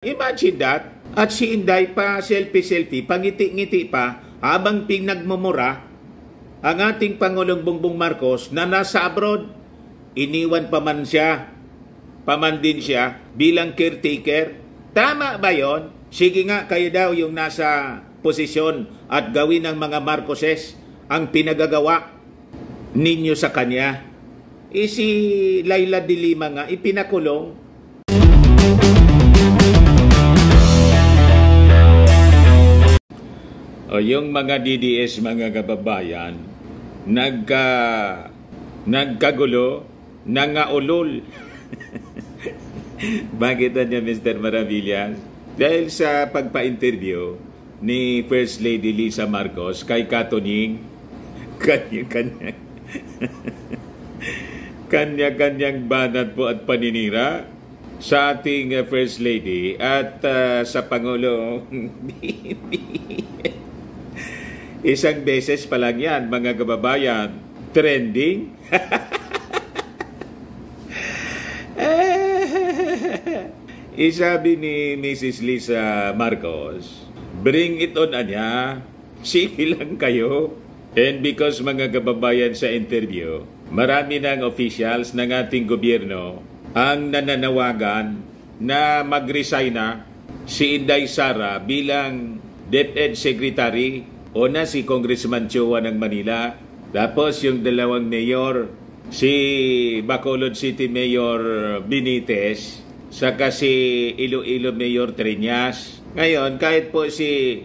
Imagine that. At si Inday pa selfie-selfie, pangiti-ngiti pa, habang pinagmumura ang ating Pangulong Bongbong Marcos na nasa abroad. Iniwan pa man din siya bilang caretaker. Tama ba yon? Sige nga, kayo daw yung nasa posisyon at gawin ng mga Marcoses ang pinagagawa ninyo sa kanya. Si Laila de Lima nga, ipinakulong. O yung mga DDS, mga kababayan, nagkagulo, nangaulol. Bakit niya, Mr. Maravillas? Dahil sa pagpa-interview ni First Lady Lisa Marcos kay Katunying, kanya-kanyang banat po at paninira sa ating First Lady at sa Pangulong isang beses pa lang yan, mga kababayan, trending. Isabi ni Mrs. Lisa Marcos, bring it on anya, sige lang kayo. And because, mga kababayan, sa interview, marami ng officials ng ating gobyerno ang nananawagan na mag-resign na si Inday Sara bilang DepEd Secretary o na si Congressman Chua ng Manila. Tapos yung dalawang mayor, si Bacolod City Mayor Benitez, saka si Iloilo Mayor Triñas. Ngayon, kahit po si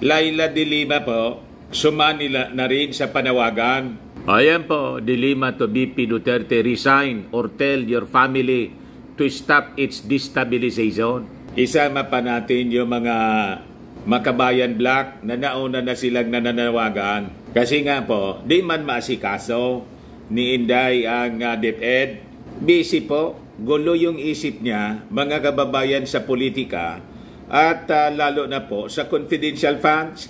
Laila de Lima po, sumani na rin sa panawagan. Ayan po, de Lima to BP Duterte, resign or tell your family to stop its destabilization. Isama pa natin yung mga Makabayan Black na nauna na silang nananawagan. Kasi nga po, di man maasikaso ni Inday ang DepEd. Busy po, gulo yung isip niya, mga kababayan, sa politika at lalo na po sa confidential funds.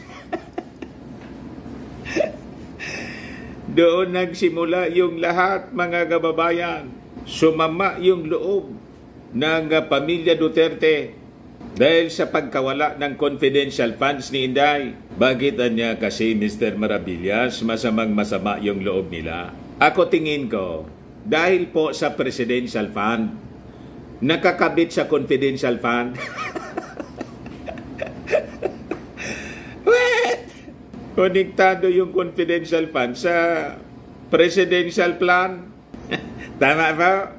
Doon nagsimula yung lahat, mga kababayan. Sumama yung loob ng pamilya Duterte dahil sa pagkawala ng confidential funds ni Inday. Bakit niya kasi, Mr. Maravillas, masamang-masama yung loob nila? Ako tingin ko, dahil po sa presidential fund, nakakabit sa confidential fund. Wait! Konektado yung confidential fund sa presidential plan. Tama ba?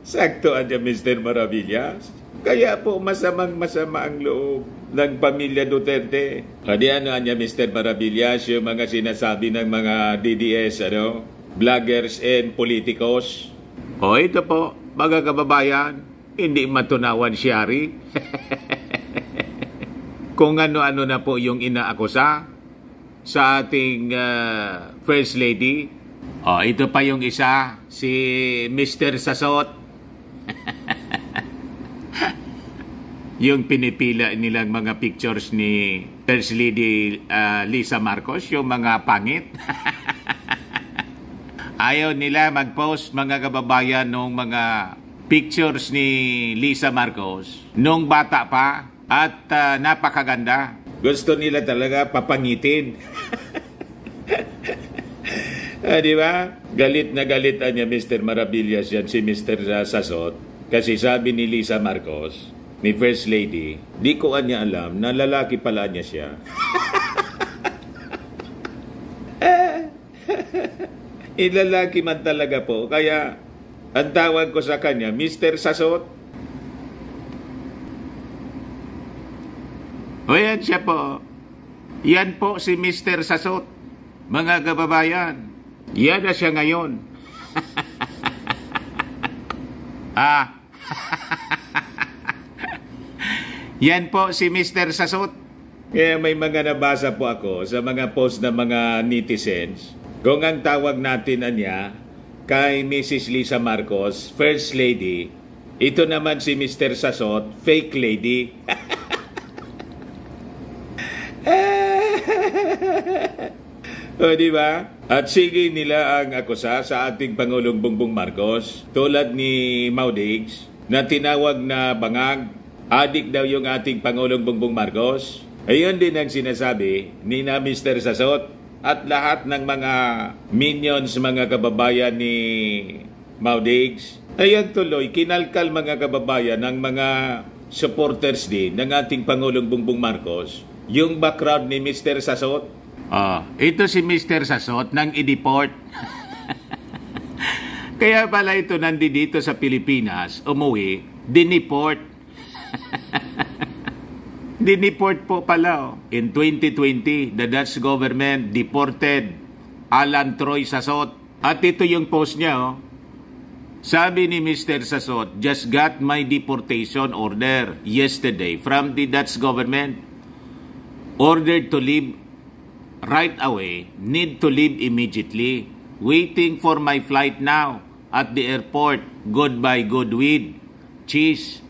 Sakto niya, Mr. Maravillas. Kaya po masamang-masama ang loob ng pamilya Duterte. Kadi ano niya, Mr. Maravillas, yung mga sinasabi ng mga DDS, vloggers and politikos. O ito po, mga kababayan, hindi matunawan siyari. Kung ano-ano na po yung inaakusa sa ating First Lady. O ito pa yung isa, si Mr. Sasot. Yung pinipila nilang mga pictures ni First Lady Lisa Marcos, yung mga pangit. Ayaw nila mag-post, mga kababayan, nung mga pictures ni Lisa Marcos nung bata pa at napakaganda. Gusto nila talaga papangitin. Di ba? Galit na galit niya, Mr. Maravillas, yan si Mr. Sasot. Kasi sabi ni Lisa Marcos, ni First Lady, di ko niya alam na lalaki pala niya siya. Ilalaki man talaga po. Kaya, ang tawag ko sa kanya, Mr. Sasot. O yan siya po. Yan po si Mr. Sasot. Mga kababayan, yan na siya ngayon. Yan po si Mr. Sasot. Kaya may mga nabasa po ako sa mga post ng mga netizens. Kung ang tawag natin niya kay Mrs. Lisa Marcos, First Lady, ito naman si Mr. Sasot, Fake Lady. O diba? At sige nila ang akusa sa ating Pangulong Bongbong Marcos, tulad ni Maudigs, na tinawag na bangag Adik daw yung ating Pangulong Bongbong Marcos. Ayun din ang sinasabi ni na Mr. Sasot at lahat ng mga minions, mga kababayan ni Maudigs. Ayan tuloy, kinalkal mga kababayan ng mga supporters din ng ating Pangulong Bongbong Marcos yung background ni Mr. Sasot. Ito si Mr. Sasot nang i-deport. Kaya pala ito nandito sa Pilipinas, umuwi, dineport. Dineport po pala. In 2020, the Dutch government deported Alan Troy Sasot. At ito yung post niya. Sabi ni Mr. Sasot, just got my deportation order yesterday from the Dutch government. Ordered to leave right away, need to leave immediately. Waiting for my flight now at the airport. Goodbye, good weed, cheese,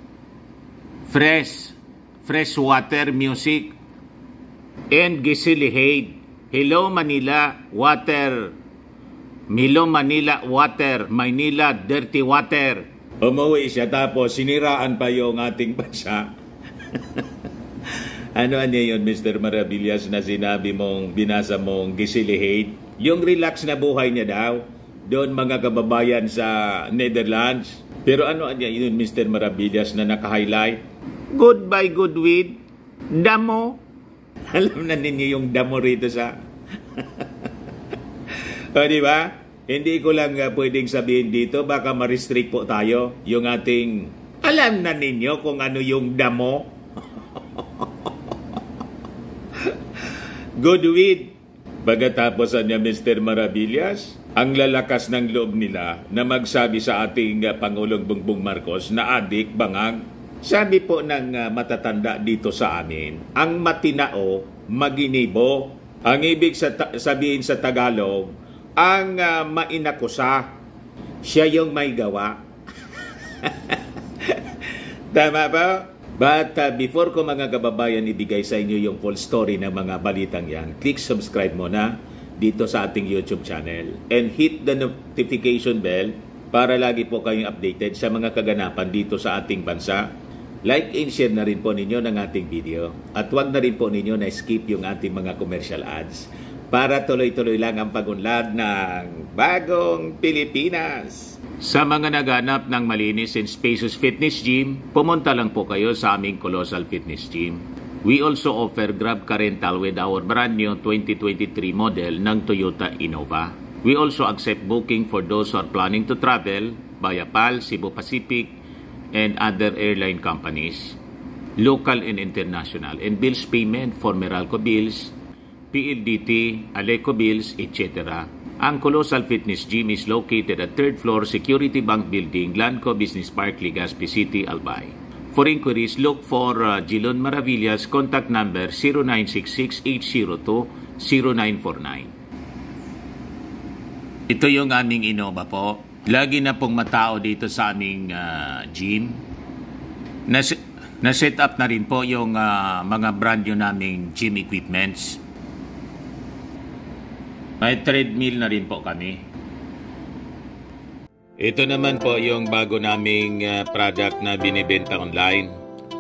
fresh water, music, and gisilihade. Hello Manila, water. Hello Manila, water. Manila, dirty water. Umuwi siya tapos siniraan pa yung ating bansa. Ano yun, Mr. Maravillas, na sinabi mong, binasa mong gisilihade? Yung relax na buhay niya daw, doon mga kababayan sa Netherlands. Pero ano yun, Mr. Maravillas, na naka-highlight? Goodbye, good weed. Damo. Alam na ninyo yung damo rito sa... O, di ba? Hindi ko lang pwedeng sabihin dito, baka ma-restrict po tayo yung ating... Alam na ninyo kung ano yung damo. Good weed. Pagkatapos niya, Mr. Maravillas, ang lalakas ng loob nila na magsabi sa ating Pangulong Bongbong Marcos na adik, bangag. Sabi po ng matatanda dito sa amin, ang matinao, maginibo. Ang ibig sabihin sa Tagalog, ang mainakusa, siya yung may gawa. Tama ba? But before ko mga kababayan ibigay sa inyo yung full story ng mga balitang yan, click subscribe muna dito sa ating YouTube channel and hit the notification bell para lagi po kayong updated sa mga kaganapan dito sa ating bansa. Like and share na rin po ninyo ng ating video at huwag na rin po ninyo na skip yung ating mga commercial ads para tuloy-tuloy lang ang pagunlad ng bagong Pilipinas. Sa mga naghanap ng malinis and spacious fitness gym, pumunta lang po kayo sa aming Colossal Fitness Gym. We also offer Grab Car Rental with our brand new 2023 model ng Toyota Innova. We also accept booking for those who are planning to travel via PAL, Cebu Pacific, and other airline companies, local and international, and bills payment for Meralco bills, PLDT, Aleco bills, etc. Ang Colossal Fitness Gym is located at 3rd floor Security Bank Building, Lanco Business Park, Legazpi City, Albay. For inquiries, look for Gilon Maravillas, contact number 0966-802-0949. Ito yung aming Innova po. Lagi na pong matao dito sa aming gym. Na-set up na rin po yung mga brand new naming gym equipments. May treadmill na rin po kami. Ito naman po yung bago naming product na binibenta online.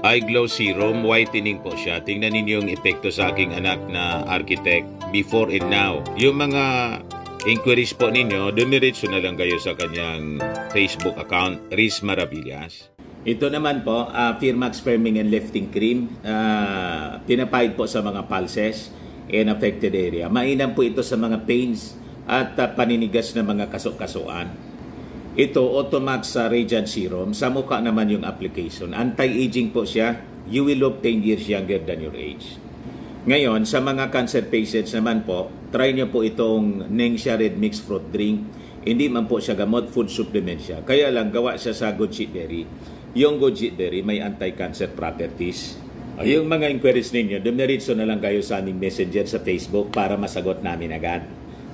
iGlow Serum Whitening po siya. Tingnan ninyo yung epekto sa aking anak na architect before and now. Yung mga inquiries po ninyo, dumiretso na lang kayo sa kanyang Facebook account, Riz Maravillas. Ito naman po, Firmax Firming and Lifting Cream. Pinapahid po sa mga pulses in affected area. Mainam po ito sa mga pains at paninigas na mga kasukasuan. Ito, Automax Radiant Serum. Sa mukha naman yung application. Anti-aging po siya. You will look 10 years younger than your age. Ngayon, sa mga cancer patients naman po, try nyo po itong Nengxia Red Mixed Fruit Drink. Hindi man po siya gamot, food supplement siya. Kaya lang, gawa siya sa goji berry. Yung goji berry may anti-cancer properties. Yung mga inquiries ninyo, dumiritso na lang kayo sa aming messenger sa Facebook para masagot namin agad.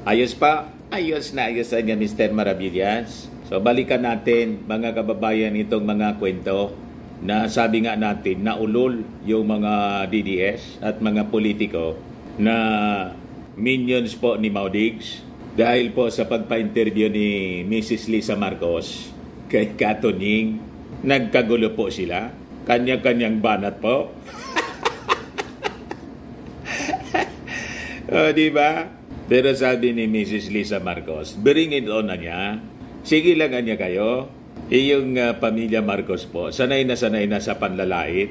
Ayos pa? Ayos na nga, Mr. Maravillas. So, balikan natin, mga kababayan, itong mga kwento na sabi nga natin, naulol yung mga DDS at mga politiko na minions po ni Maudigs dahil po sa pagpa-interview ni Mrs. Lisa Marcos kay Katunying. Nagkagulo po sila. Kanya-kanyang banat po. O, di ba? Pero sabi ni Mrs. Lisa Marcos, bring it on na niya. Sige lang niya kayo. Iyong pamilya Marcos po, sanay na sa panlalait.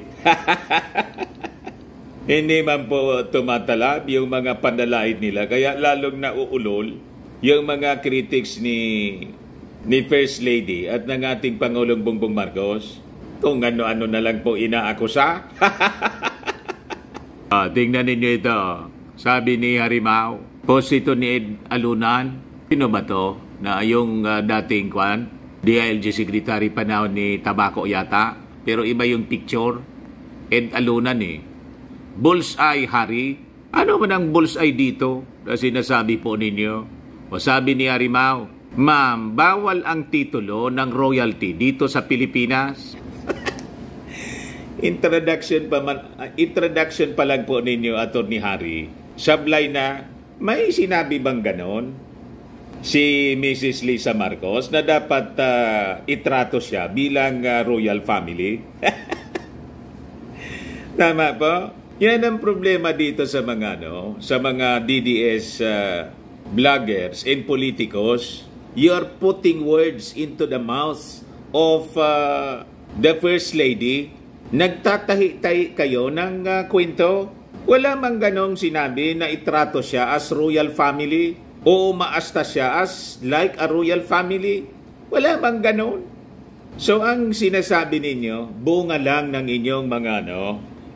Hindi man po tumatalab yung mga panlalait nila, kaya lalong nauulol yung mga critics ni First Lady at ng ating Pangulong Bongbong Marcos. Kung ano-ano na lang po inaakusa. Tingnan ninyo ito. Sabi ni Harimau, post ito ni Ed Alunan. Sino ba to? Na yung dating DILG Secretary panahon ni Tabaco yata. Pero iba yung picture. Ed Alunan eh. Bullseye, Hari. Ano man ang bullseye dito? Na sinasabi po ninyo. O sabi ni Harimau, ma'am, bawal ang titulo ng royalty dito sa Pilipinas. Introduction pa lang po ninyo, Attorney Hari. Sablay na, may sinabi bang ganon si Mrs. Lisa Marcos na dapat itrato siya bilang royal family? Tama po? Yan ang problema dito sa mga DDS vloggers and politicos. You're putting words into the mouth of the First Lady. Nagtatahi-tahi kayo ng kwento. Wala mang ganong sinabi na itrato siya as royal family o maasta siya as like a royal family. Wala mang ganon. So ang sinasabi ninyo, bunga lang ng inyong mga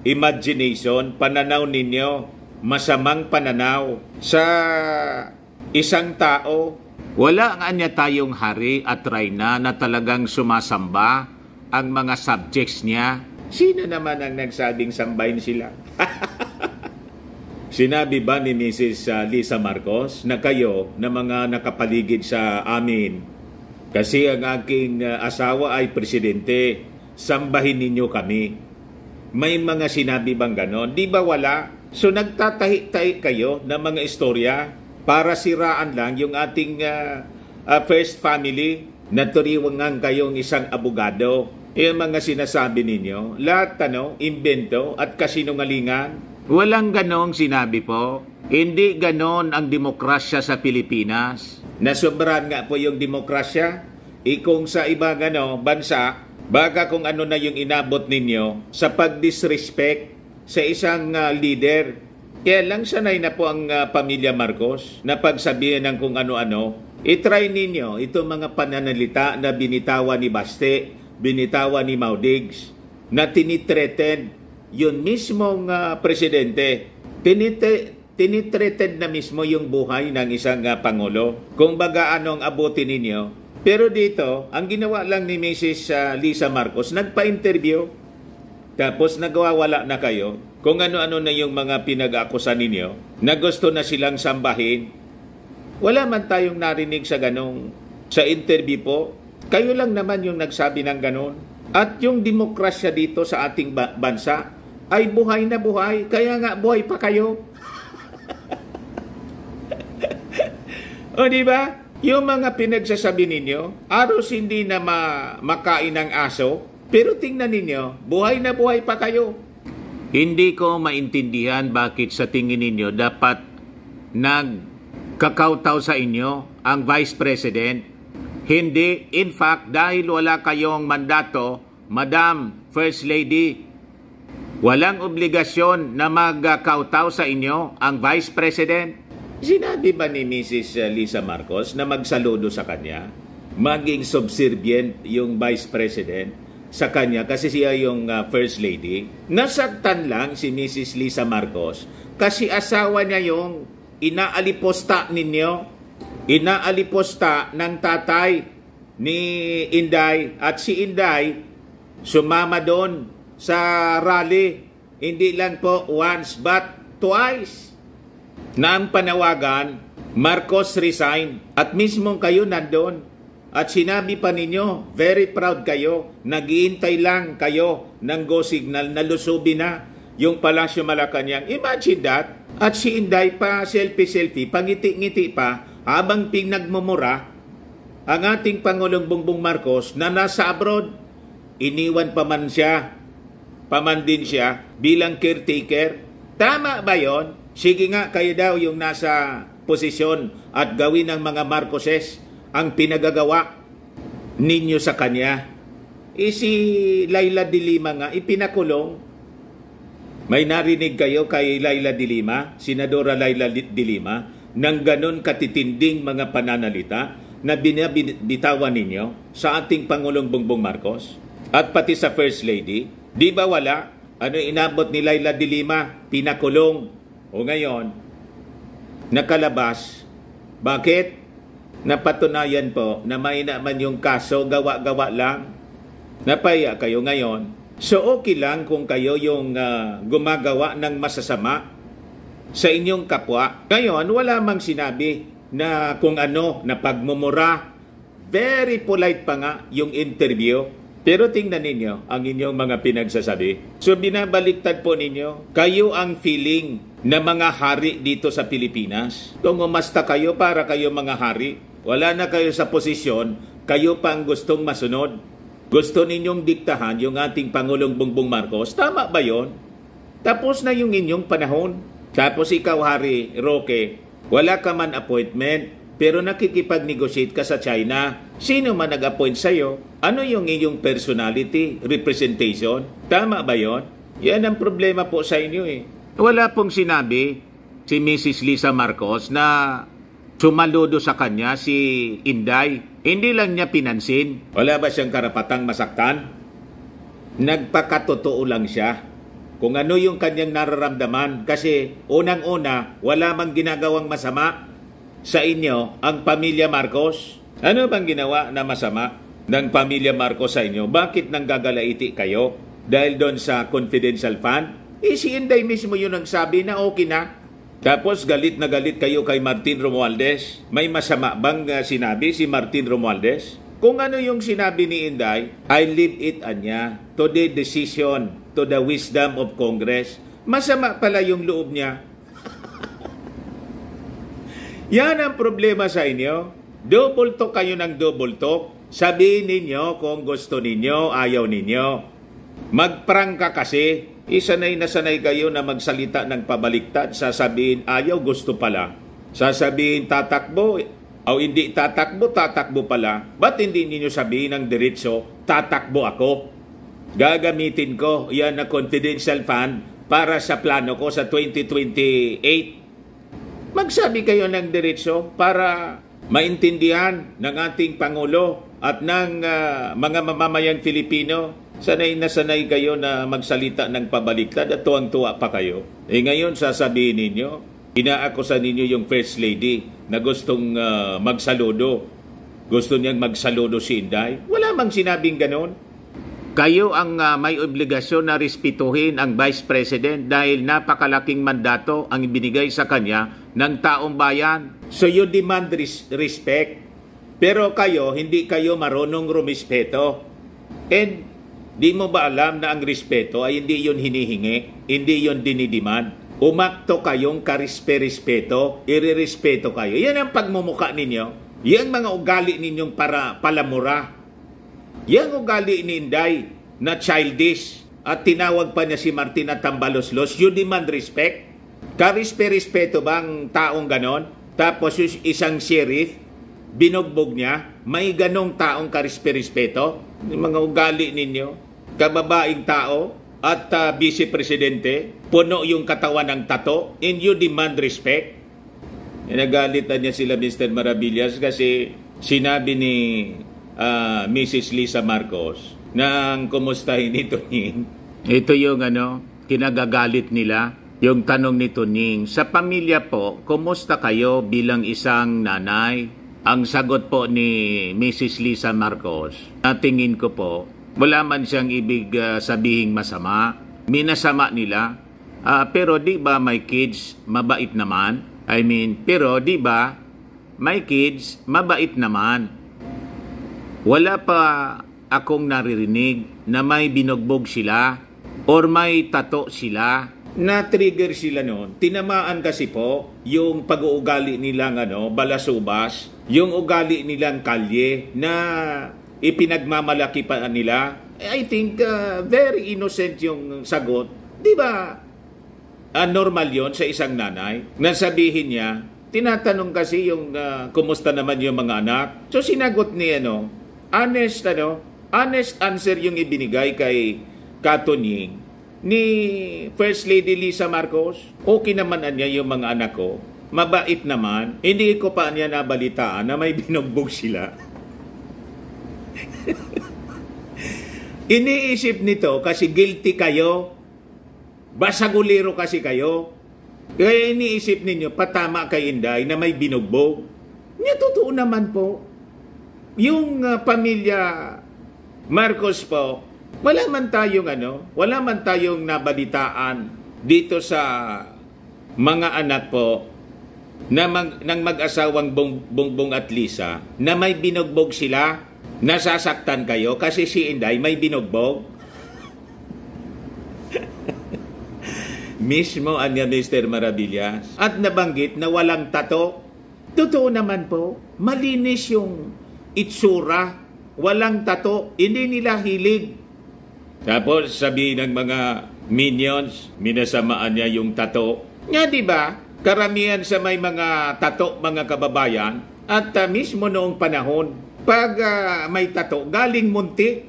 imagination, pananaw ninyo, masamang pananaw sa isang tao. Wala nga niya tayong hari at reyna na talagang sumasamba ang mga subjects niya. Sino naman ang nagsabing sambahin sila? Sinabi ba ni Mrs. Lisa Marcos na kayo na mga nakapaligid sa amin, kasi ang aking asawa ay presidente, sambahin ninyo kami? May mga sinabi bang ganon? Di ba wala? So nagtatahi-tahi kayo ng mga istorya para siraan lang yung ating first family na turiwangan kayong isang abogado. Yung mga sinasabi ninyo, lahat imbento at kasinungalingan. Walang ganong sinabi po. Hindi ganon ang demokrasya sa Pilipinas. Nasobrahan nga po yung demokrasya. Kung sa iba bansa, baka kung ano na yung inabot ninyo sa pag-disrespect sa isang leader. Kaya lang sanay na po ang pamilya Marcos na pagsabihan ng kung ano-ano. I-try ninyo itong mga pananalita na binitawan ni Baste, binitawan ni Maudigs, na tinitreated yun mismong presidente. Tinitreated na mismo yung buhay ng isang Pangulo. Kung baga anong abutin ninyo. Pero dito, ang ginawa lang ni Mrs. Lisa Marcos, nagpa-interview. Tapos nagwawala na kayo kung ano-ano na yung mga pinag-akusan ninyo na gusto na silang sambahin. Wala man tayong narinig sa interview po. Kayo lang naman yung nagsabi ng ganon. At yung demokrasya dito sa ating bansa ay buhay na buhay. Kaya nga buhay pa kayo. O diba? Yung mga pinagsasabi ninyo, aros hindi na makain ng aso, pero tingnan ninyo, buhay na buhay pa kayo. Hindi ko maintindihan bakit sa tingin ninyo dapat nagkakautaw sa inyo ang Vice President. Hindi, in fact, dahil wala kayong mandato, Madam First Lady, walang obligasyon na magkakautaw sa inyo ang Vice President. Sinabi ba ni Mrs. Lisa Marcos na magsaludo sa kanya? Maging subservient yung Vice President sa kanya kasi siya yung First Lady? Nasaktan lang si Mrs. Lisa Marcos kasi asawa niya yung inaaliposta ninyo. Inaaliposta ng tatay ni Inday at si Inday sumama doon sa rally. Hindi lang po once but twice na ang panawagan, Marcos resign. At mismo kayo nandun. At sinabi pa ninyo, very proud kayo, naghihintay lang kayo ng go signal na lusubi na yung Palasyo Malacanang. Imagine that. At si Inday pa selfie-selfie, pangiti-ngiti pa, habang pinagmumura ang ating Pangulong Bongbong Marcos na nasa abroad. Iniwan pa man siya paman din siya bilang caretaker. Tama ba yon? Sige nga, kayo daw yung nasa posisyon at gawin ng mga Marcoses ang pinagagawa ninyo sa kanya. Si Laila de Lima nga, ipinakulong. May narinig kayo kay Laila de Lima, Senadora Laila de Lima, ng ganon katitinding mga pananalita na binabitawan ninyo sa ating Pangulong Bongbong Marcos at pati sa First Lady? Di ba wala? Ano inabot ni Laila de Lima? Pinakulong. O ngayon, nakalabas. Bakit? Napatunayan po na may naman yung kaso, gawa-gawa lang. Napaya kayo ngayon. So okay lang kung kayo yung gumagawa ng masasama sa inyong kapwa. Ngayon, wala mang sinabi na kung ano, na pagmumura. Very polite pa nga yung interview. Pero tingnan ninyo ang inyong mga pinagsasabi. So binabaliktad po ninyo, kayo ang feeling na mga hari dito sa Pilipinas. Kung umasta kayo para kayo mga hari, wala na kayo sa posisyon, kayo pa ang gustong masunod. Gusto ninyong diktahan yung ating Pangulong Bongbong Marcos. Tama ba yon? Tapos na yung inyong panahon. Tapos ikaw, Hari Roque, wala ka man appointment, pero nakikipag-negotiate ka sa China. Sino man nag-appoint sa'yo? Ano yung inyong personality, representation? Tama ba yon? Yan ang problema po sa inyo eh. Wala pong sinabi si Mrs. Lisa Marcos na sumaludo sa kanya si Inday. Hindi lang niya pinansin. Wala ba siyang karapatang masaktan? Nagpakatotoo lang siya kung ano yung kanyang nararamdaman. Kasi unang-una, wala mang ginagawang masama sa inyo ang pamilya Marcos. Ano bang ginawa na masama ng pamilya Marcos sa inyo? Bakit nanggagalaiti kayo? Dahil doon sa confidential fund? Si Inday mismo yun ang sabi na okay na. Tapos galit na galit kayo kay Martin Romualdez. May masama bang sinabi si Martin Romualdez? Kung ano yung sinabi ni Inday, I leave it anya to the decision, to the wisdom of Congress. Masama pala yung loob niya. Yan ang problema sa inyo. Double talk kayo ng double talk. Sabihin ninyo kung gusto ninyo, ayaw ninyo. Magprangka kasi. Isanay na sanay kayo na magsalita ng pabaliktad. Sasabihin ayaw, gusto pala. Sasabihin tatakbo, o hindi tatakbo, tatakbo pala. Ba't hindi ninyo sabihin ng diretso, tatakbo ako? Gagamitin ko yan na confidential fund para sa plano ko sa 2028. Magsabi kayo ng diretso para maintindihan ng ating Pangulo at ng mga mamamayang Filipino. Sanay na sanay kayo na magsalita ng pabaliktad at tuwang-tuwa pa kayo. Ngayon sasabihin ninyo, inaakusan ninyo yung First Lady na gustong magsaludo. Gusto niyang magsaludo si Inday. Wala mang sinabing ganon. Kayo ang may obligasyon na respetuhin ang Vice President dahil napakalaking mandato ang ibinigay sa kanya ng taong bayan. So you demand respect. Pero kayo, hindi kayo marunong rumispeto. And di mo ba alam na ang respeto ay hindi yun hinihingi, hindi yun dinidemand? Umakto kayong karispe-respeto, irirespeto kayo. Yan ang pagmumuka ninyo. Yan mga ugali ninyong para palamura. Yan ugali ni Inday na childish at tinawag pa niya si Martina Tambaloslos. You demand respect? Karispe-respeto bang taong ganon? Tapos isang sheriff, binugbog niya, may ganong taong karispe-respeto? Yung mga ugali ninyo, kababaing tao at vice-presidente, puno yung katawan ng tato, and you demand respect? Nagalitan niya sila Mr. Maravillas kasi sinabi ni Mrs. Lisa Marcos nang kumustahin ni Tunying. Ito yung kinagagalit nila, yung tanong ni Tunying, sa pamilya po, kumusta kayo bilang isang nanay? Ang sagot po ni Mrs. Lisa Marcos, tingin ko po, wala man siyang ibig sabihing masama. Minasama nila. Pero di ba may kids, mabait naman? Pero di ba may kids, mabait naman? Wala pa akong naririnig na may binugbog sila or may tato sila. Na-trigger sila noon. Tinamaan kasi po yung pag-uugali nilang balasubas, yung ugali nilang kalye na ipinagmamalaki pa nila. I think very innocent yung sagot. Di ba? Normal yon sa isang nanay. Nasabihin niya, tinatanong kasi yung kumusta naman yung mga anak. So sinagot ni honest answer yung ibinigay kay Katunying ni First Lady Lisa Marcos. Okay naman niya yung mga anak ko. Mabait naman. Hindi ko pa niya nabalitaan na may binugbog sila. Iniisip nito kasi guilty kayo. Basagulero kasi kayo. Kaya iniisip ninyo, patama kay Inday na may binugbog. Niya totoo naman po. Yung pamilya Marcos po, wala man tayong nabalitaan dito sa mga anak po ng mag-asawang Bongbong at Lisa na may binugbog sila. Nasasaktan kayo kasi si Inday may binugbog. Mismo anya Mr. Maravillas at nabanggit na walang tato. Totoo naman po, malinis yung itsura, walang tato, hindi nila hilig. Tapos sabihin ng mga minions, minasamaan niya yung tato. Nga di ba? Karamihan sa may mga tato, mga kababayan, at mismo noong panahon, pag may tato, galing muntik.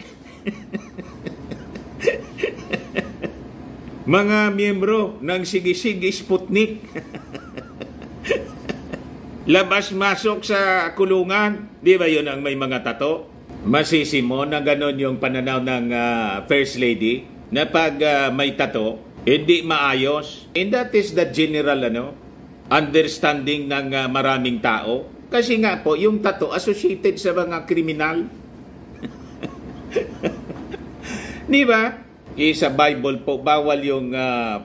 Mga miyembro ng Sige-Sige Sputnik. Labas-masok sa kulungan. Di ba yun ang may mga tato? Masisi mo na ganon yung pananaw ng First Lady na pag may tato, hindi maayos. And that is the general understanding ng maraming tao. Kasi nga po, yung tato associated sa mga kriminal. Di ba? Sa Bible po, bawal yung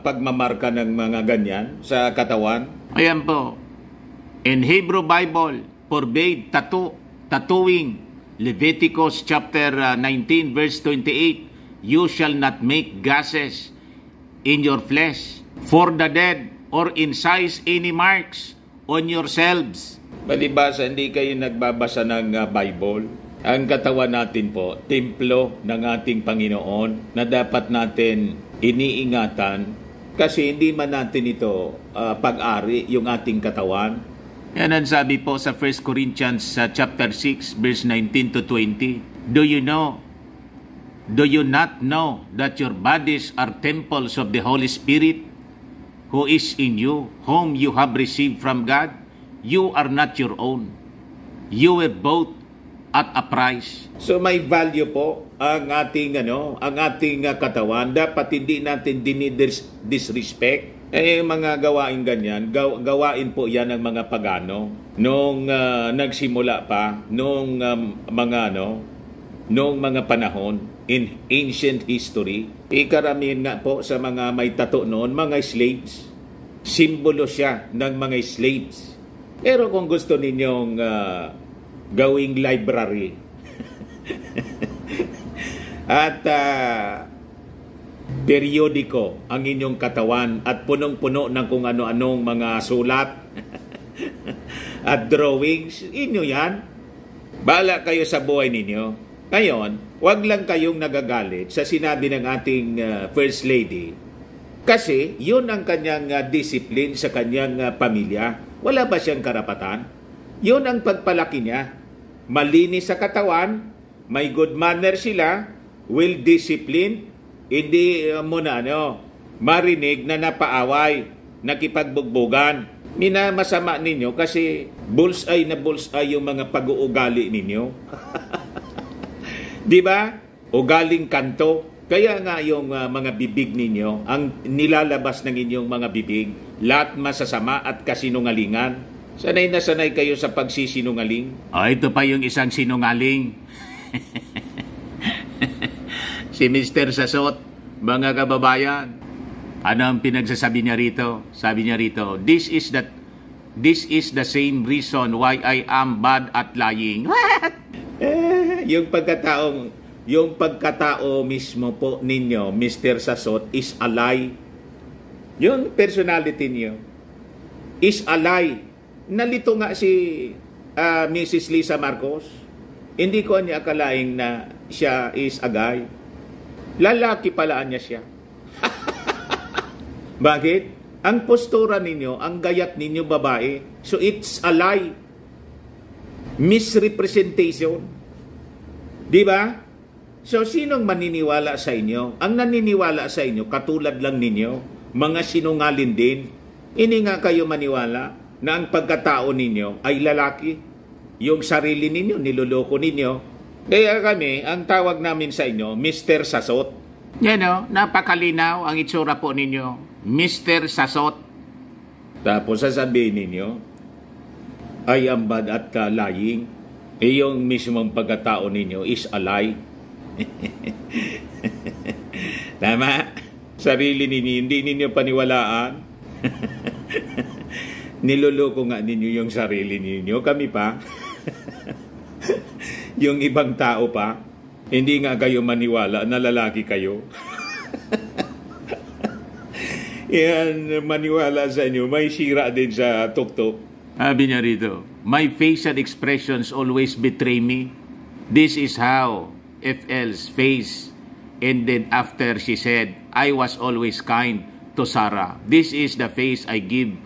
pagmamarka ng mga ganyan sa katawan. Ayan po. In Hebrew Bible, forbade tattooing. Leviticus chapter 19 verse 28, you shall not make gashes in your flesh for the dead or incise any marks on yourselves. Balibasa, hindi kayo nagbabasa ng Bible. Ang katawan natin po, templo ng ating Panginoon na dapat natin iniingatan kasi hindi man natin ito pag-ari yung ating katawan. Yan ang sabi po sa 1 Corinthians chapter 6 verse 19 to 20. Do you not know that your bodies are temples of the Holy Spirit who is in you, whom you have received from God? You are not your own. You were bought at a price. So may value po ang ating katawan. Dapat hindi natin disrespect. Mga gawain ganyan, gawain po yan ng mga pagano nung nagsimula pa nung mga panahon in ancient history. Karamihan nga po sa mga may tato noon, mga slaves. Simbolo siya ng mga slaves. Pero kung gusto ninyong gawing library at periodiko ang inyong katawan at punong-puno ng kung ano-anong mga sulat at drawings, inyo yan. Bahala kayo sa buhay ninyo. Ngayon, wag lang kayong nagagalit sa sinabi ng ating First Lady kasi yun ang kanyang discipline sa kanyang pamilya. Wala ba siyang karapatan? Yun ang pagpalaki niya. Malinis sa katawan, may good manner sila, well-disciplined, hindi mo marinig na napaaway, nakipagbugbugan. Minamasama ninyo kasi bullseye yung mga pag-uugali ninyo. Di ba? Ugaling kanto. Kaya nga yung mga bibig ninyo, ang nilalabas ng inyong mga bibig, lahat masasama at kasinungalingan. Sanay na sanay kayo sa pagsisinungaling. Ito pa yung isang sinungaling. Si Mr. Sasot, mga kababayan, ano ang pinagsasabi niya rito? Sabi niya rito, this is the same reason why I am bad at lying. What? Yung pagkatao mismo po ninyo, Mr. Sasot, is a lie. Yung personality niyo is a lie. Nalito nga si Mrs. Lisa Marcos. Hindi ko niya akalaing na siya is a guy. Lalaki pala niya siya. Bakit? Ang postura ninyo, ang gayat ninyo babae. So it's a lie. Misrepresentation. Di ba? So sinong maniniwala sa inyo? Ang naniniwala sa inyo, katulad lang ninyo, mga sinungalin din. Hindi nga kayo maniwala na ang pagkatao ninyo ay lalaki. Yung sarili ninyo, niloloko ninyo. Kaya kami, ang tawag namin sa inyo, Mr. Sasot. Yan o, napakalinaw ang itsura po ninyo. Mr. Sasot. Tapos sasabihin ninyo, I am bad at lying. Yung mismong pagkatao ninyo is a lie. Tama? Sarili ninyo, hindi ninyo paniwalaan. Niloloko nga ninyo yung sarili ninyo. Kami pa. Yung ibang tao pa. Hindi nga kayo maniwala na lalaki kayo. Yan, maniwala sa inyo. May sira din sa tuktok. Sabi niya rito, my facial expressions always betray me. This is how FL's face ended after she said, I was always kind to Sarah. This is the face I give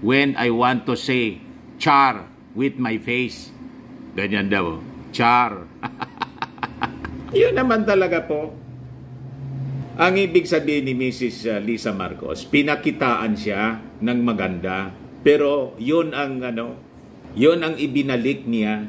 when I want to say char with my face. Ganyan daw, char. Yun naman talaga po. Ang ibig sabihin ni Mrs. Lisa Marcos, pinakitaan siya ng maganda. Pero yun ang ibinalik niya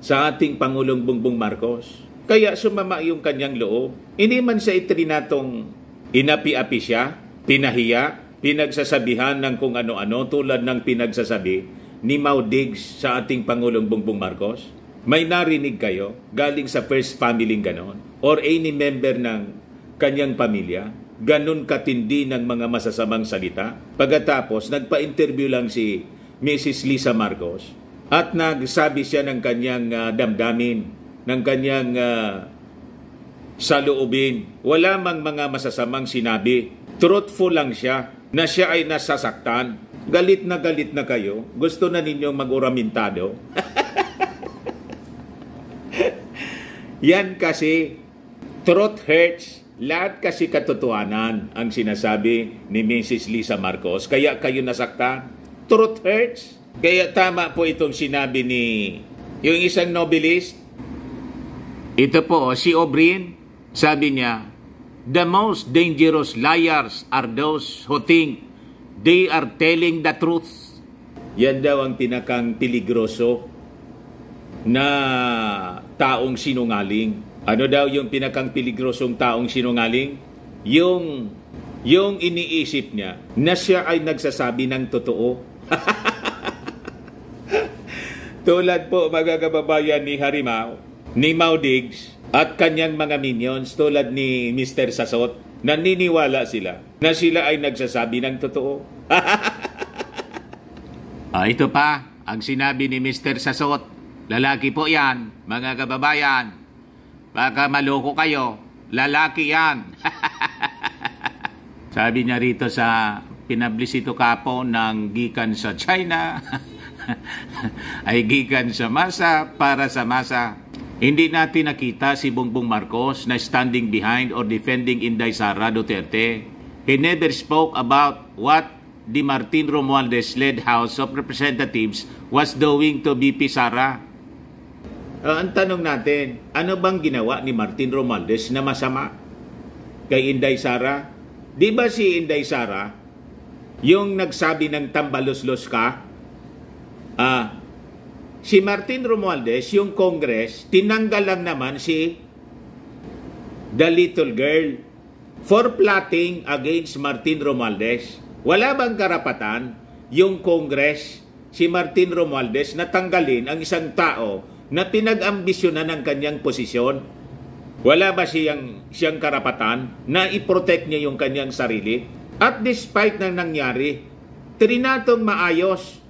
sa ating Pangulong Bongbong Marcos. Kaya sumama yung kanyang loob. Hindi man siya itrinatong inapi-api siya, pinahiya, pinagsasabihan ng kung ano-ano tulad ng pinagsasabi ni Mau Diggs sa ating Pangulong Bongbong Marcos. May narinig kayo galing sa first family ganon or any member ng kanyang pamilya, ganun katindi ng mga masasamang salita. Pagkatapos, nagpa-interview lang si Mrs. Lisa Marcos at nagsabi siya ng kanyang damdamin, ng kanyang saloobin. Wala mang mga masasamang sinabi. Truthful lang siya na siya ay nasasaktan. Galit na kayo. Gusto na ninyong mag-uramintado. Yan kasi, truth hurts. Lahat kasi katotohanan ang sinasabi ni Mrs. Lisa Marcos. Kaya kayo nasaktan. Truth hurts. Kaya tama po itong sinabi ni yung isang novelist. Ito po, si O'Brien, sabi niya, the most dangerous liars are those who think they are telling the truth. Yan daw ang pinakang peligroso na taong sinungaling. Ano daw yung pinakang peligrosong taong sinungaling? Yung iniisip niya na siya ay nagsasabi ng totoo. Tulad po mga kababayan ni Harimau, ni Mau Diggs, at kanyang mga minions tulad ni Mr. Sasot, naniniwala sila na sila ay nagsasabi ng totoo. Ito pa, ang sinabi ni Mr. Sasot, lalaki po yan, mga kababayan. Baka maloko kayo, lalaki yan. Sabi niya rito sa pinablisito kapo ng gikan sa China, ay gikan sa masa para sa masa. Hindi natin nakita si Bongbong Marcos na standing behind or defending Inday Sara Duterte. He never spoke about what the Martin Romualdez-led House of Representatives was doing to VP Sara. Ang tanong natin, ano bang ginawa ni Martin Romualdez na masama kay Inday Sara? Di ba si Inday Sara, yung nagsabi ng tambalos-los ka? Si Martin Romualdez, yung Congress, tinanggal lang naman si the little girl for plotting against Martin Romualdez. Wala bang karapatan yung Congress, si Martin Romualdez, na tanggalin ang isang tao na pinag-ambisyonan ng kanyang posisyon? Wala ba siyang karapatan na i-protect niya yung kanyang sarili? At despite ng nangyari, trinatong maayos.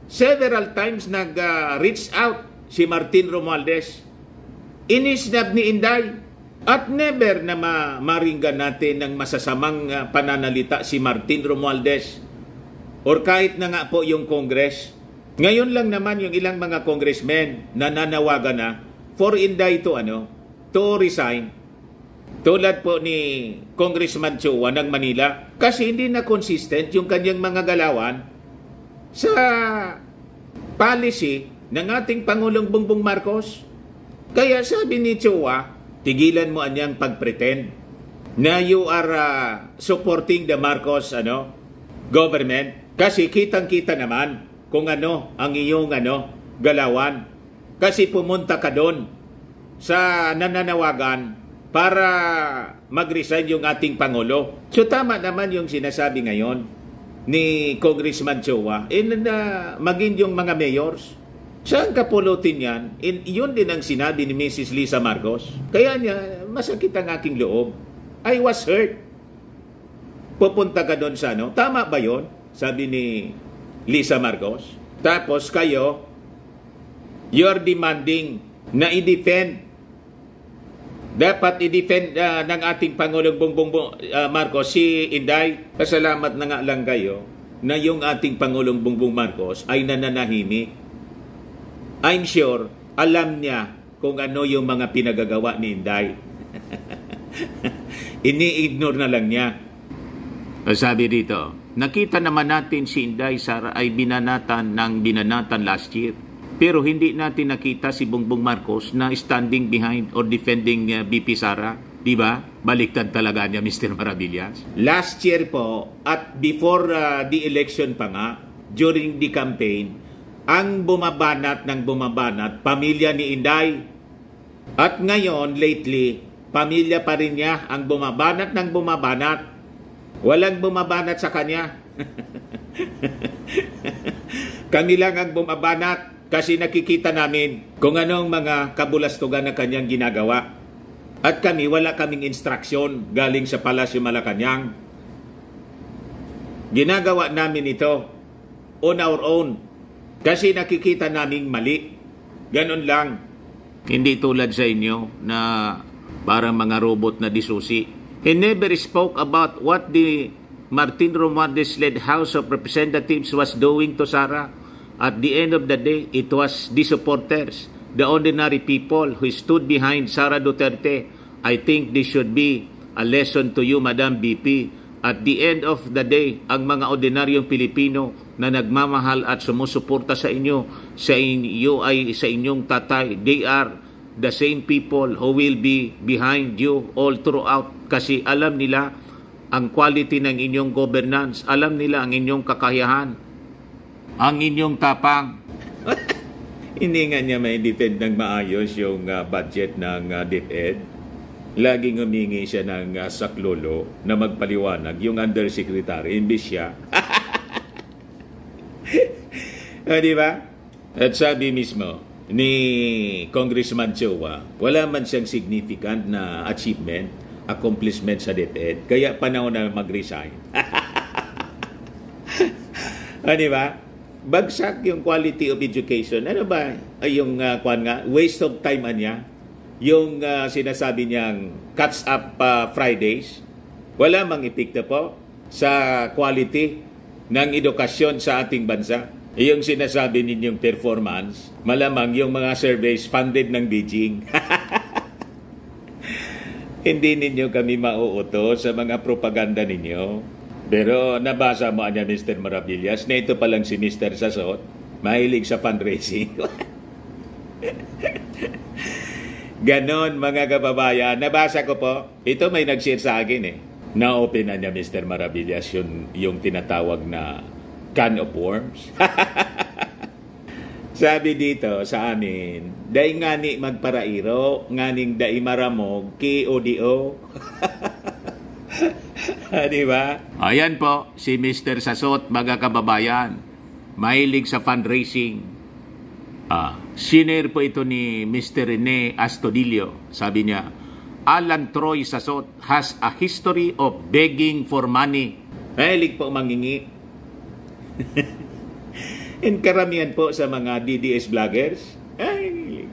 Several times nag-reach out si Martin Romualdez. Inisnab ni Inday. At never na maringgan natin ng masasamang pananalita si Martin Romualdez. Or kahit na nga po yung Congress. Ngayon lang naman yung ilang mga congressmen na nanawagan na for Inday to resign. Tulad po ni Congressman Chua ng Manila kasi hindi na consistent yung kanyang mga galawan sa policy ng ating Pangulong Bongbong Marcos. Kaya sabi ni Chua, tigilan mo anyang pagpretend na you are supporting the Marcos government kasi kitang-kita naman kung ano ang iyong galawan. Kasi pumunta ka doon sa nananawagan para mag-resign yung ating Pangulo. So tama naman yung sinasabi ngayon ni Congressman Chua maging yung mga mayors. Saan kapulutin yan? Yun din ang sinabi ni Mrs. Lisa Marcos. Kaya niya, masakit ang aking loob. I was hurt. Pupunta ka doon sa tama ba yun? Sabi ni Lisa Marcos. Tapos kayo, you're demanding na i-defend. Dapat i-defend ng ating Pangulong Bongbong Marcos si Inday. Pasalamat na nga lang kayo na yung ating Pangulong Bongbong Marcos ay nananahimik. I'm sure alam niya kung ano yung mga pinagagawa ni Inday. Ini-ignore na lang niya. Sabi dito, nakita naman natin si Inday Sara ay binanatan last year. Pero hindi natin nakita si Bongbong Marcos na standing behind or defending BP Sara. Diba? Baliktad talaga niya, Mr. Maravillas. Last year po, at before the election pa nga, during the campaign, ang bumabanat, pamilya ni Inday. At ngayon, lately, pamilya pa rin niya ang bumabanat. Walang bumabanat sa kanya. Kami lang ang bumabanat. Kasi nakikita namin kung anong mga kabulastugan na kanyang ginagawa. At wala kaming instruksyon galing sa Palasyo Malacanang. Ginagawa namin ito on our own. Kasi nakikita naming mali. Ganon lang. Hindi tulad sa inyo na parang mga robot na disusi. He never spoke about what the Martin Romualdez-led House of Representatives was doing to Sara. At the end of the day, it was the supporters, the ordinary people who stood behind Sara Duterte. I think this should be a lesson to you, Madam BP. At the end of the day, ang mga ordinaryong Pilipino na nagmamahal at sumusuporta sa inyo ay sa inyong tatay. They are the same people who will be behind you all throughout kasi alam nila ang quality ng inyong governance, alam nila ang inyong kakayahan, ang inyong tapang. Hindi nga niya may defend ng maayos yung budget ng DepEd. Laging humingi siya ng saklolo na magpaliwanag yung undersecretary, imbis siya. Di ba? At sabi mismo ni Congressman Chua, wala man siyang significant na achievement, accomplishment sa DepEd, kaya panahon na mag-resign. Di ba? Bagsak yung quality of education. Ano ba? Ay yung waste of time niya. Yung sinasabi niyang catch up Fridays. Wala mang epekto po sa quality ng edukasyon sa ating bansa. Yung sinasabi ninyong performance, malamang yung mga surveys funded ng Beijing. Hindi ninyo kami mauuto sa mga propaganda ninyo. Pero nabasa mo niya, Mr. Maravillas, na ito palang si Mr. Sasot, mahilig sa fundraising. Ganon, mga kababayan. Nabasa ko po. Ito may nag-share sa akin Na-open na niya, Mr. Maravillas, yung tinatawag na can of worms. Sabi dito sa amin, dai ngani magparairo, nganing dai maramog, ki-o-di-o. Di ba? Ayan po, si Mr. Sasot, mga kababayan. Mahilig sa fundraising. Senior po ito ni Mr. Rene Astudillo. Sabi niya, Alan Troy Sasot has a history of begging for money. Mahilig po mangingi. And karamihan po sa mga DDS vloggers, ay,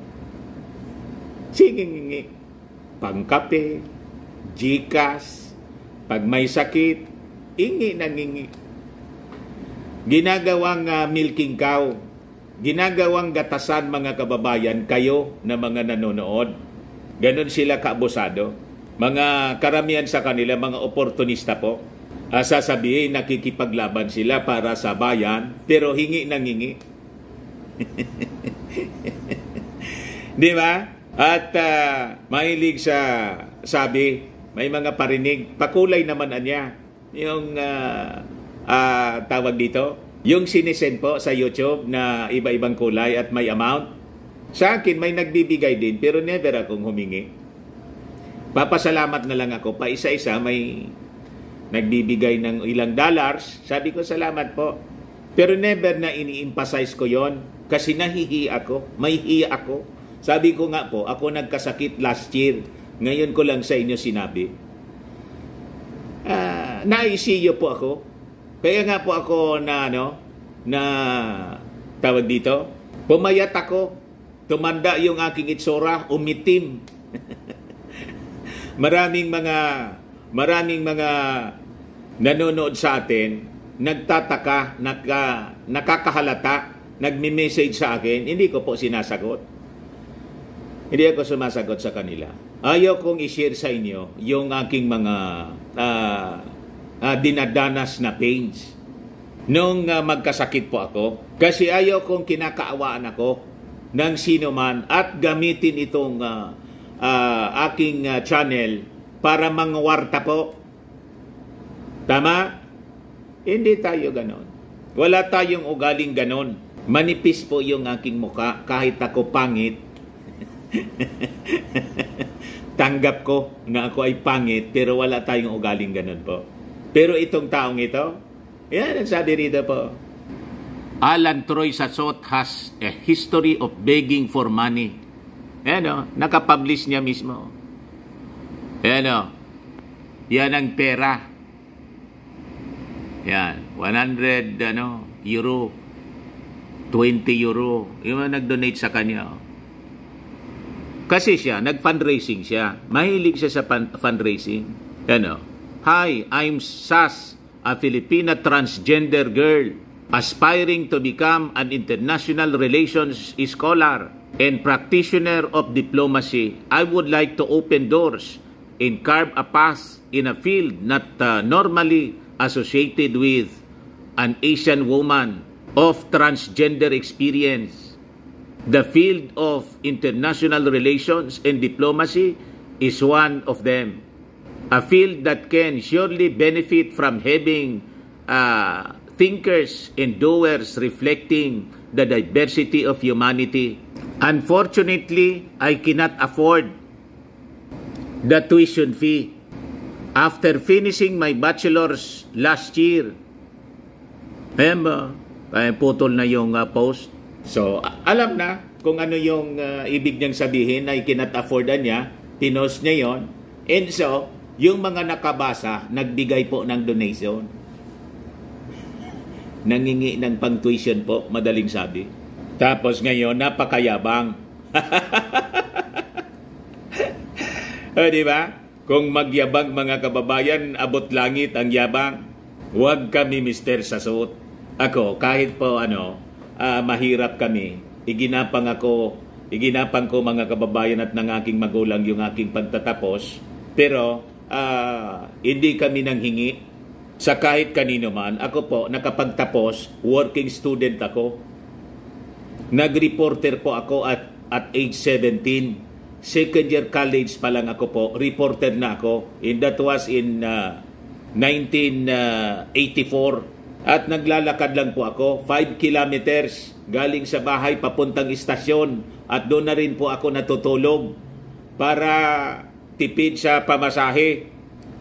singingi. Pangkape, Gcash, pag may sakit, ingi. Ginagawang milking cow ginagawang gatasan mga kababayan kayo na mga nanonood. Ganon sila kaabusado. Mga karamihan sa kanila, mga oportunista po. Sasabihin nakikipaglaban sila para sa bayan, pero hingi ng hingi. Di ba? At mahilig sa sabi, may mga parinig, pakulay naman niya. Yung tawag dito, yung sinisend po sa YouTube na iba-ibang kulay at may amount. Sa akin, may nagbibigay din, pero never akong humingi. Papasalamat na lang ako, pa isa-isa may nagbibigay ng ilang dollars. Sabi ko, salamat po. Pero never na ini-emphasize ko yon kasi nahihiya ako, may hiya ako. Sabi ko nga po, ako nagkasakit last year. Ngayon ko lang sa inyo sinabi. Na-ICU po ako. Kaya nga po ako na tawag dito, pumayat ako. Tumanda yung aking itsura, umitim. Maraming mga nanonood sa atin, nagtataka, nakakahalata, nagme-message sa akin, hindi ko po sinasagot. Hindi ako sumasagot sa kanila. Ayaw kong i-share sa inyo yung aking mga dinadanas na pains nung magkasakit po ako. Kasi ayaw kong kinakaawaan ako ng sino man at gamitin itong aking channel para mangwarta po. Tama? Hindi tayo ganon. Wala tayong ugaling ganon. Manipis po yung aking muka kahit ako pangit. Tanggap ko na ako ay pangit pero wala tayong ugaling ganun po. Pero itong taong ito, yan ang sabi rito po. Alan Troy Sasot has a history of begging for money. Yan nakapublish niya mismo. Yan yan ang pera. Yan, 100 euro, 20 euro. Yung nag-donate sa kanya. Kasi siya, nag-fundraising siya. Mahilig siya sa fundraising. Hi, I'm Sas, a Filipina transgender girl, aspiring to become an international relations scholar and practitioner of diplomacy. I would like to open doors and carve a path in a field not normally associated with an Asian woman of transgender experience. The field of international relations and diplomacy is one of them. A field that can surely benefit from having thinkers and doers reflecting the diversity of humanity. Unfortunately, I cannot afford the tuition fee. After finishing my bachelor's last year, putol na yung post. So, alam na kung ano yung ibig niyang sabihin na cannot afford niya, pinost niya yon. And so, yung mga nakabasa, nagbigay po ng donation. Nangingi ng pang-tuition po, madaling sabi. Tapos ngayon, napakayabang. Di ba? Kung magyabang mga kababayan, abot langit ang yabang. Huwag kami Mr. Sasot. Ako, kahit po mahirap kami. Iginapang ko mga kababayan at ng aking magulang yung aking pagtatapos. Pero hindi kami nanghingi sa kahit kanino man. Ako po, nakapagtapos, working student ako. Nag-reporter po ako at age 17. Second year college pa lang ako po. Reporter na ako. And that was in 1984. At naglalakad lang po ako, 5 kilometers galing sa bahay papuntang istasyon. At doon na rin po ako natutulog para tipid sa pamasahe.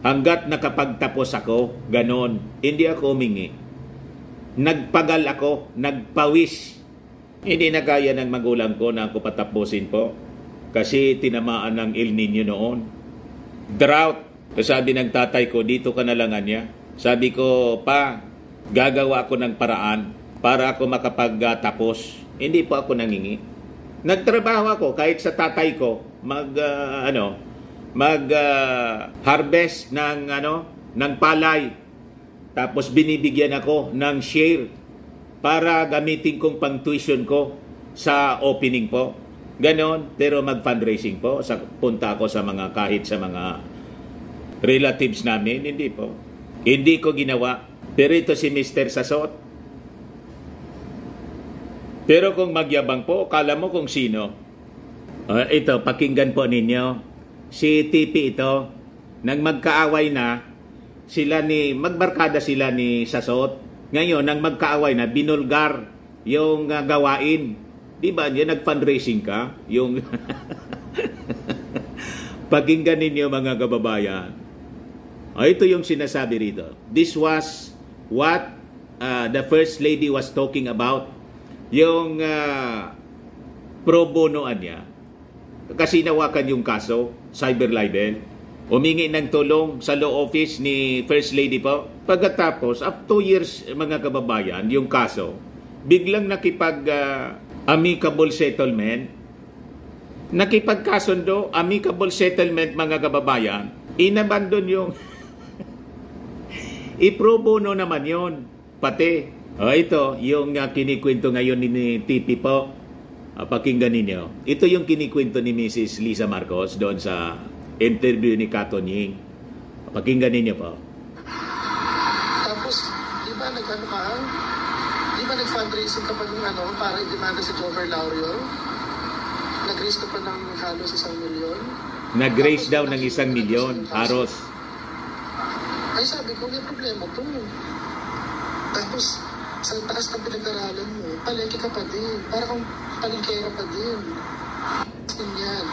Hanggat nakapagtapos ako, ganon. Hindi ako humingi. Nagpagal ako, nagpawis. Hindi na kaya ng magulang ko na ako patapusin po. Kasi tinamaan ng El Nino noon. Drought. Sabi ng tatay ko, dito ka na lang niya. Sabi ko, pa, gagawa ako ng paraan para ako makapagtapos. Hindi po ako nangingi. Nagtrabaho ako kahit sa tatay ko harvest ng palay. Tapos binibigyan ako ng share para gamitin kong pang tuition ko sa opening po. Ganon, pero mag-fundraising po. Punta ako sa mga kahit sa mga relatives namin. Hindi po. Hindi ko ginawa. Pero ito si Mr. Sasot. Pero kung magyabang po, kala mo kung sino. Ito, pakinggan po ninyo. Si TP ito, nang magkaaway na, magbarkada sila ni Sasot. Ngayon, nang magkaaway na, binulgar yung gawain. Di ba yan, nag-fundraising ka? Yung pakinggan ninyo mga kababayan. Ito yung sinasabi rito. This was what the First Lady was talking about. Yung pro bonoan niya. Kasi nawakan yung kaso, cyber libel. Humingi ng tulong sa law office ni First Lady po. Pagkatapos, after 2 years mga kababayan, yung kaso, biglang amicable settlement. Nakipagkasundo, amicable settlement mga kababayan. Inabandon yung i-pro bono naman yon pati. Ito yung kinikwento ngayon ni TP po. Pakinggan ninyo. Ito yung kinikwento ni Mrs. Lisa Marcos doon sa interview ni Kato Nying. Pakinggan ninyo po. Tapos, di ba nag-fundraising ka pa ng para i-demanda si Jover Laurio? Nag-raise ka pa ng halos 1 milyon? Nag-raise daw ng 1 milyon, haros. Ay sabi ko, may problema to. Tapos, sa taas ng pinag-aralan mo, palengke ka pa din. Para kang palengkera pa din. Yan.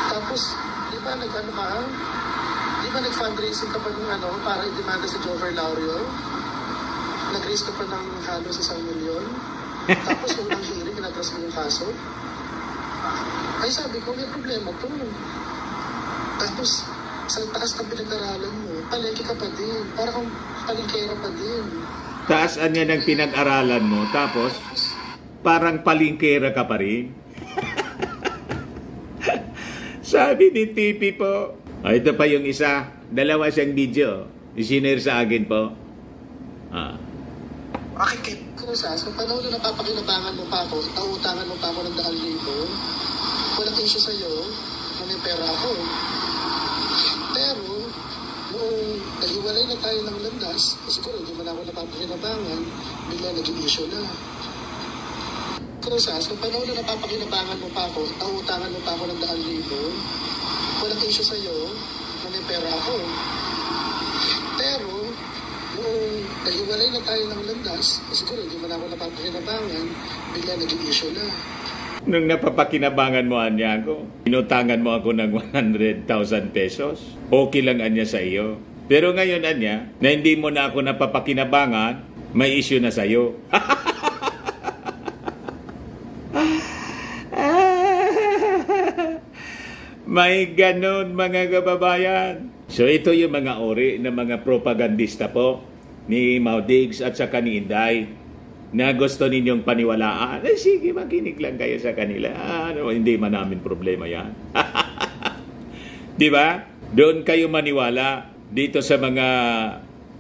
Tapos, di ba nag-fundraising ka pa ng para i-demanda si Jover Laurio? Nag-raise ka pa ng halos 1 milyon? Tapos, unang hearing, pinatras mo yung kaso? Ay sabi ko, may problema to. Tapos, sa taas ng pinag-aralan mo, palengke ka pa din. Para kang palengkera pa din. Taasan niya ng pinag-aralan mo, tapos parang palengkera ka pa rin. Sabi ni TP po. Ito pa yung isa. 2 siyang video. Isinare sa akin po. Bakit kung sa panahon na napapakinabangan mo pa ako, nauutangan mo pa ako ng 2,000, walang issue sa'yo, na may pera ako. Pero, noong naghiwalay na tayo ng landas, siguro hindi man ako napapakinabangan, bigla naging issue na. Kung sa panahon na napapakinabangan mo pa ako, nauutangan mo pa ako ng 2,000, walang issue sa'yo, na may pera ako. Pero, noong naghiwalay na tayo ng landas, siguro hindi man ako napapakinabangan, bigla naging issue na. Nung napapakinabangan mo anya ako, inutangan mo ako ng 100,000 pesos, okay lang anya sa iyo. Pero ngayon anya, na hindi mo na ako napapakinabangan, may issue na sa iyo. May ganon mga kababayan. So ito yung mga ori ng mga propagandista po ni Maudigs at saka ni Inday na gusto ninyong paniwalaan. Sige, makinig lang kayo sa kanila. Hindi man namin problema yan. Di ba? Doon kayo maniwala dito sa mga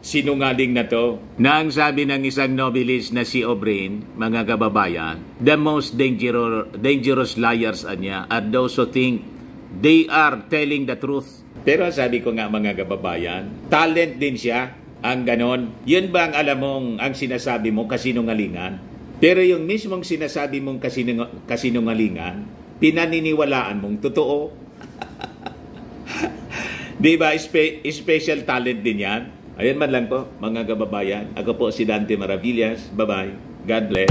sinungaling na to. Na ang sabi ng isang novelist na si O'Brien, mga kababayan, the most dangerous liars anya are those who think they are telling the truth. Pero sabi ko nga mga kababayan, talent din siya. Ang ganon. Yun ba ang alam mong ang sinasabi mo kasinungalingan? Pero yung mismong sinasabi mong kasinungalingan, pinaniniwalaan mong totoo. Di ba? Special talent din yan. Ayan man lang po, mga kababayan. Ako po si Dante Maravillas. Bye-bye. God bless.